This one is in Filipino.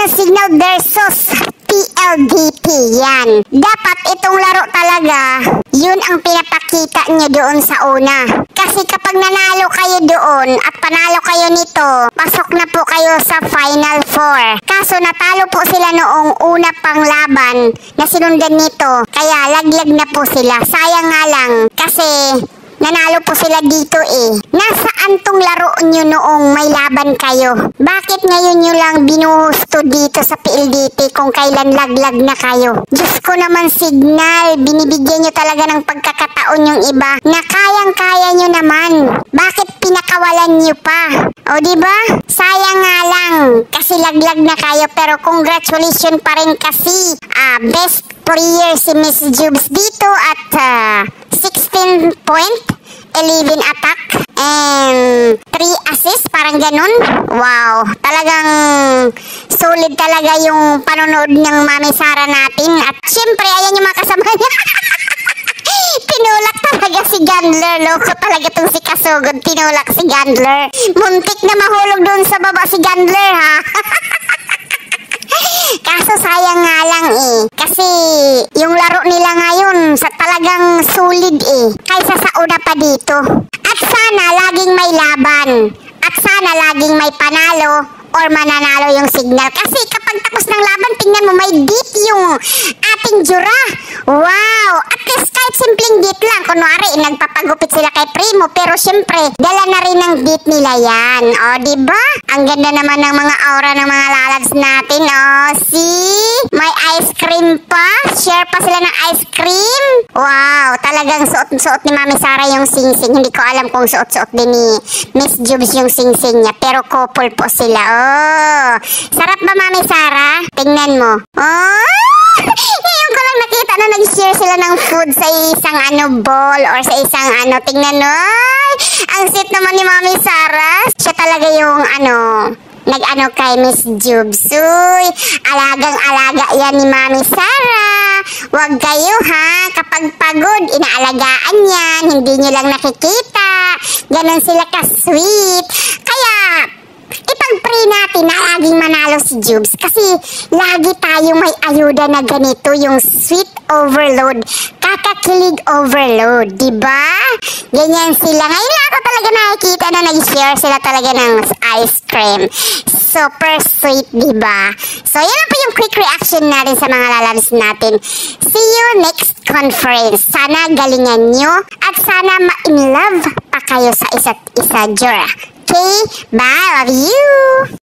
ng Signal versus PLDT yan. Dapat itong laro talaga, yun ang pinapakita nyo doon sa una. Kasi kapag nanalo kayo doon at panalo kayo nito, pasok na po kayo sa Final Four. Kaso natalo po sila noong una pang laban na sinundan nito. Kaya laglag na po sila. Sayang nga lang kasi nanalo po sila dito eh. Nasaan tong laro nyo noong may laban kayo? Bakit ngayon nyo lang binuhusto dito sa PLDT kung kailan laglag na kayo? Diyos ko naman, Signal, binibigyan nyo talaga ng pagkakataon yung iba na kayang-kaya nyo naman. Bakit pinakawalan nyo pa? O diba? Sayang nga lang kasi laglag na kayo, pero congratulations pa rin kasi best player si Miss Jubes dito at 16 point, 11 attack, and 3 assist, parang ganun. Wow, talagang solid talaga yung panonood ng Mami Sara natin. At syempre, ayan yung mga kasama niya. Tinulak talaga si Gandler. Loko talaga itong si Kasugod. Tinulak si Gandler. Muntik na mahulog doon sa baba si Gandler, ha? Kaso sayang nga lang eh. Kasi yung laro nila ngayon sa talagang solid eh. Kaysa sa una pa dito. At sana laging may laban. At sana laging may panalo or mananalo yung Signal. Kasi kapag tapos ng laban, tingnan mo may beat yung ating Jura. Wow! At least kahit simpleng beat lang. Kunwari, nagpapagupit sila kay Primo. Pero syempre, dala na rin ng beat nila yan. O, diba? Ang ganda naman ng mga aura ng mga lalads natin. O, see? May ice cream pa. Share pa sila ng ice cream. Wow! Talagang suot-suot ni Mami Sara yung sing-sing. Hindi ko alam kung suot-suot din ni Miss Jubes yung sing-sing niya. Pero couple po sila. Oh! Sarap ba, Mami Sara? Tingnan mo. Oh! Ngayon ko lang nakita na nag-share sila ng food sa isang bowl or sa isang tingnan mo. Ang sweet naman ni Mami Sara. Siya talaga yung nag kay Miss Jubes. Uy, alagang-alaga yan ni Mami Sara. Huwag kayo ha, kapag pagod, inaalagaan yan. Hindi nyo lang nakikita. Ganon sila ka-sweet. Kaya ipag-pray natin na laging manalo si Jubes kasi lagi tayong may ayuda na ganito, yung sweet overload, kakakilig overload, diba? Ganyan sila. Ngayon lang ako talaga nakikita na nag-share sila talaga ng ice cream. Super sweet, diba? So, yan lang po yung quick reaction natin sa mga lalabs natin. See you next conference. Sana galingan nyo at sana ma-in love pa kayo sa isa't isa, Jura. Okay, bye. Love you.